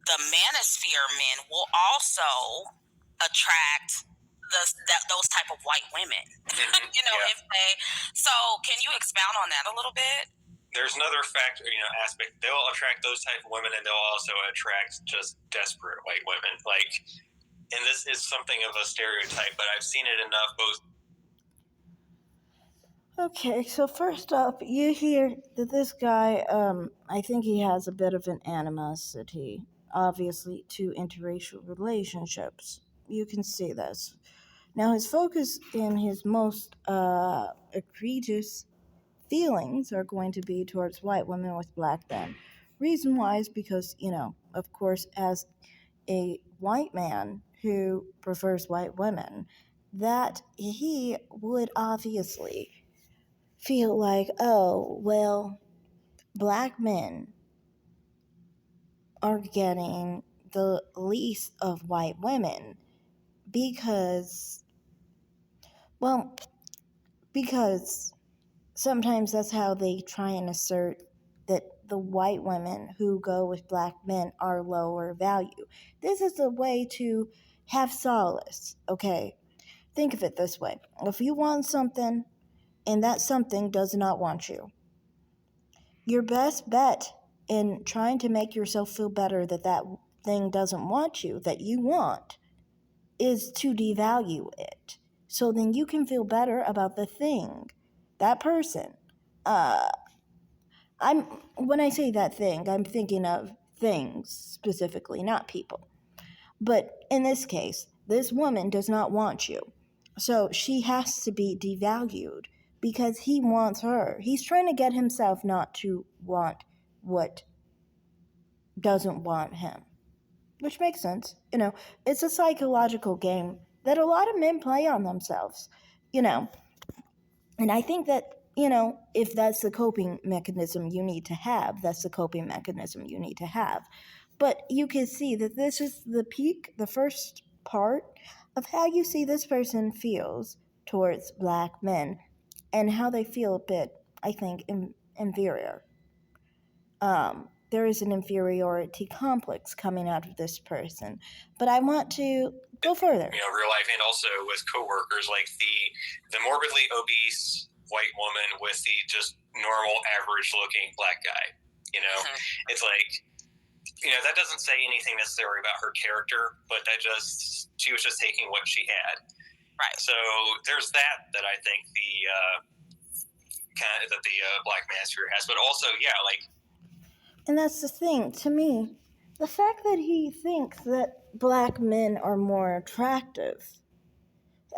the manosphere men will also attract those type of white women. If they. So, can you expound on that a little bit? There's another factor, aspect. They'll attract those type of women, and they'll also attract just desperate white women. And this is something of a stereotype, but I've seen it enough both. Okay, so first up, you hear that this guy, I think he has a bit of an animosity, obviously, to interracial relationships. You can see this. Now, his focus in his most egregious feelings are going to be towards white women with black men. Reason why is because, of course, as a white man who prefers white women, that he would obviously feel like, oh, well, black men are getting the least of white women because sometimes that's how they try and assert that the white women who go with black men are lower value. This is a way to have solace, okay? Think of it this way. If you want something and that something does not want you, your best bet in trying to make yourself feel better that that thing doesn't want you, that you want, is to devalue it. So then you can feel better about the thing, that person. When I say that thing, I'm thinking of things specifically, not people. But in this case, this woman does not want you. So she has to be devalued because he wants her. He's trying to get himself not to want what doesn't want him. Which makes sense. It's a psychological game that a lot of men play on themselves. And I think that, if that's the coping mechanism you need to have, that's the coping mechanism you need to have. But you can see that this is the peak, the first part of how you see this person feels towards black men and how they feel a bit, I think, inferior. There is an inferiority complex coming out of this person. But I want to go further. Real life and also with coworkers, like the morbidly obese white woman with the just normal average looking black guy. It's like, that doesn't say anything necessarily about her character, but she was just taking what she had. Right. So there's that I think the black manosphere has, but also, and that's the thing, to me, the fact that he thinks that black men are more attractive,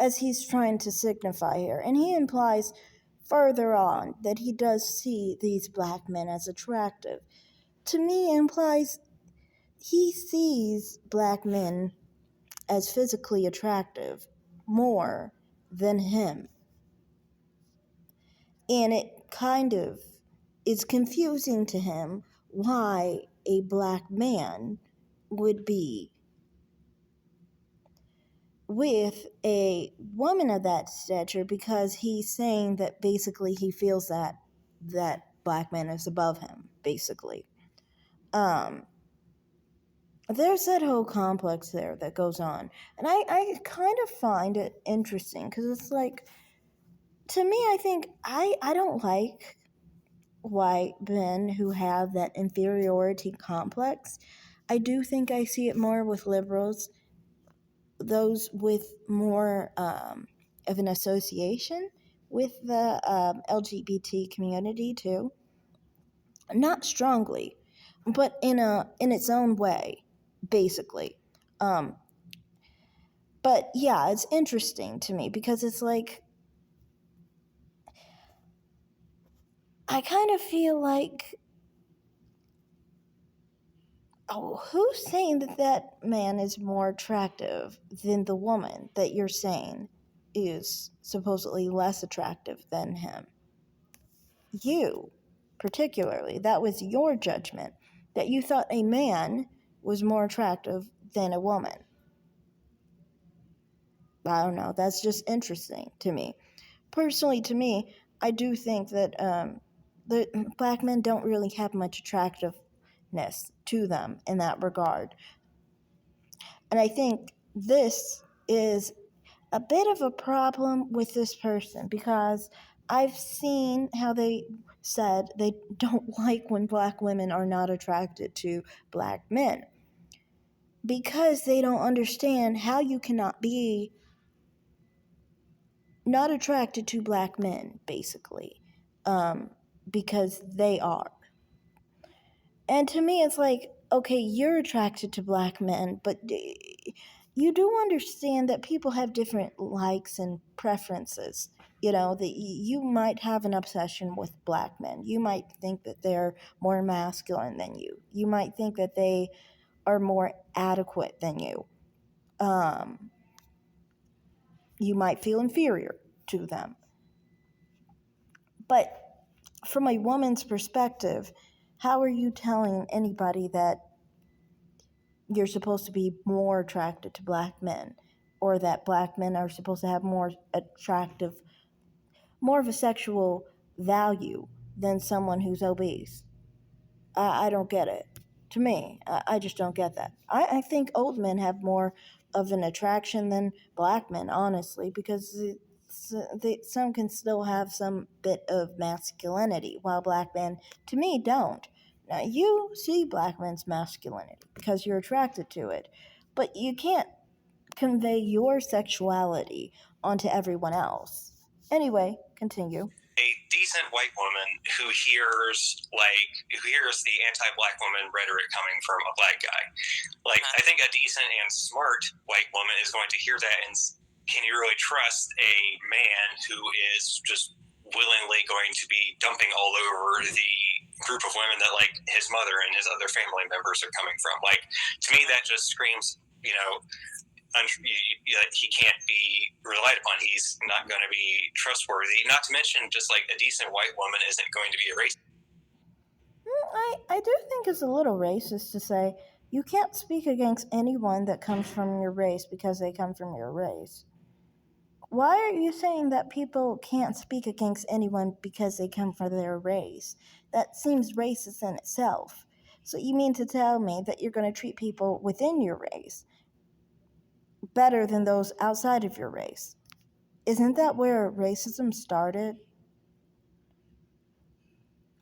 as he's trying to signify here, and he implies further on that he does see these black men as attractive, to me implies he sees black men as physically attractive more than him. And it kind of is confusing to him why a black man would be with a woman of that stature, because he's saying that basically he feels that black man is above him, basically. There's that whole complex there that goes on. And I kind of find it interesting because it's like, to me, I think I don't like white men who have that inferiority complex. I do think I see it more with liberals, those with more of an association with the LGBT community too. Not strongly, but in its own way, basically. But yeah, it's interesting to me because it's like, I kind of feel like, oh, who's saying that man is more attractive than the woman that you're saying is supposedly less attractive than him? You, particularly. That was your judgment, that you thought a man was more attractive than a woman. I don't know. That's just interesting to me. Personally, to me, I do think that the black men don't really have much attractive kindness to them in that regard. And I think this is a bit of a problem with this person, because I've seen how they said they don't like when black women are not attracted to black men, because they don't understand how you cannot be not attracted to black men, basically, because they are. And to me, it's like, okay, you're attracted to black men, but you do understand that people have different likes and preferences. You know, that you might have an obsession with black men. You might think that they're more masculine than you. You might think that they are more adequate than you. You might feel inferior to them. But from a woman's perspective, how are you telling anybody that you're supposed to be more attracted to black men, or that black men are supposed to have more of a sexual value than someone who's obese? I don't get it. To me, I just don't get that. I think old men have more of an attraction than black men, honestly, because some can still have some bit of masculinity, while black men, to me, don't. Now, you see black men's masculinity because you're attracted to it, but you can't convey your sexuality onto everyone else. Anyway, continue. A decent white woman who hears the anti-black woman rhetoric coming from a black guy. Like, I think a decent and smart white woman is going to hear that and can you really trust a man who is just willingly going to be dumping all over the group of women that like his mother and his other family members are coming from? Like, to me, that just screams, he can't be relied upon. He's not going to be trustworthy. Not to mention, just like a decent white woman isn't going to be a racist. I do think it's a little racist to say you can't speak against anyone that comes from your race because they come from your race. Why are you saying that people can't speak against anyone because they come from their race? That seems racist in itself. So you mean to tell me that you're going to treat people within your race better than those outside of your race? Isn't that where racism started?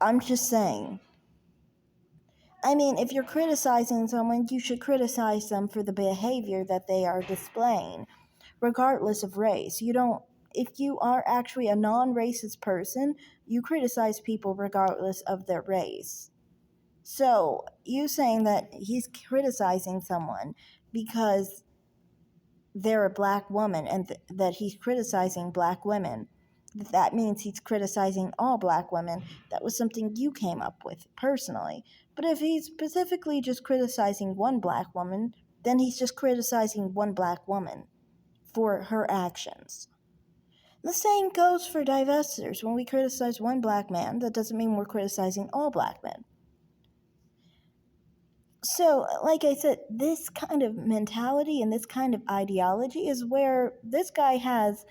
I'm just saying. I mean, if you're criticizing someone, you should criticize them for the behavior that they are displaying, regardless of race. If you are actually a non-racist person, you criticize people regardless of their race. So, you saying that he's criticizing someone because they're a black woman and that he's criticizing black women, that means he's criticizing all black women. That was something you came up with personally. But if he's specifically just criticizing one black woman, then he's just criticizing one black woman for her actions. The same goes for divestors. When we criticize one black man, that doesn't mean we're criticizing all black men. So, like I said, this kind of mentality and this kind of ideology is where this guy has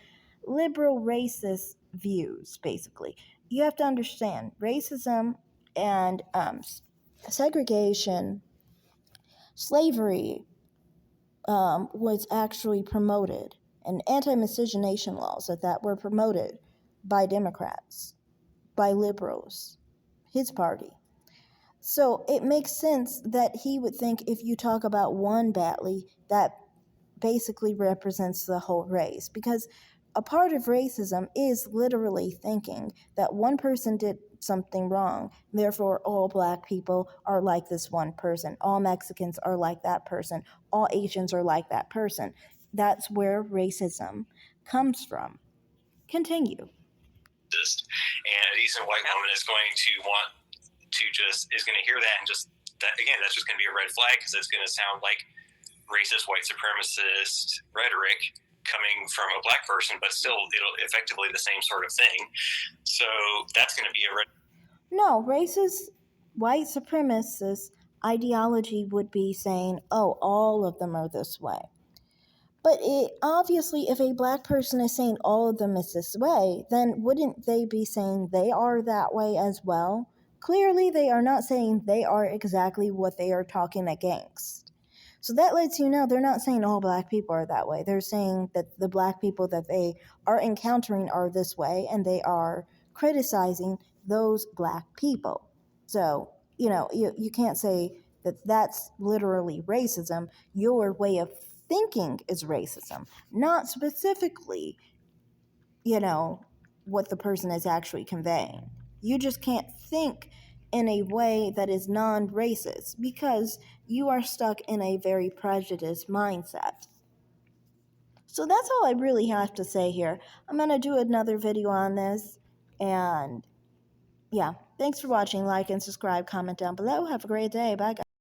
liberal racist views, basically. You have to understand racism and segregation, slavery was actually promoted, and anti-miscegenation laws that were promoted by Democrats, by liberals, his party. So it makes sense that he would think if you talk about one badly, that basically represents the whole race. Because a part of racism is literally thinking that one person did something wrong, therefore all black people are like this one person, all Mexicans are like that person, all Asians are like that person. That's where racism comes from. Continue. And a decent white woman is going to hear that and just that again, that's just going to be a red flag because it's going to sound like racist white supremacist rhetoric coming from a black person, but still it'll effectively the same sort of thing. So that's going to be a red. No, racist white supremacist ideology would be saying, oh, all of them are this way. But obviously, if a black person is saying all of them is this way, then wouldn't they be saying they are that way as well? clearly they are not saying they are exactly what they are talking against. So that lets you know they're not saying all black people are that way. They're saying that the black people that they are encountering are this way, and they are criticizing those black people. So, you can't say that that's literally racism. Your way of thinking is racism, not specifically, what the person is actually conveying. You just can't think in a way that is non racist because you are stuck in a very prejudiced mindset. So that's all I really have to say here. I'm going to do another video on this. And yeah, thanks for watching. Like and subscribe, comment down below. Have a great day. Bye, guys.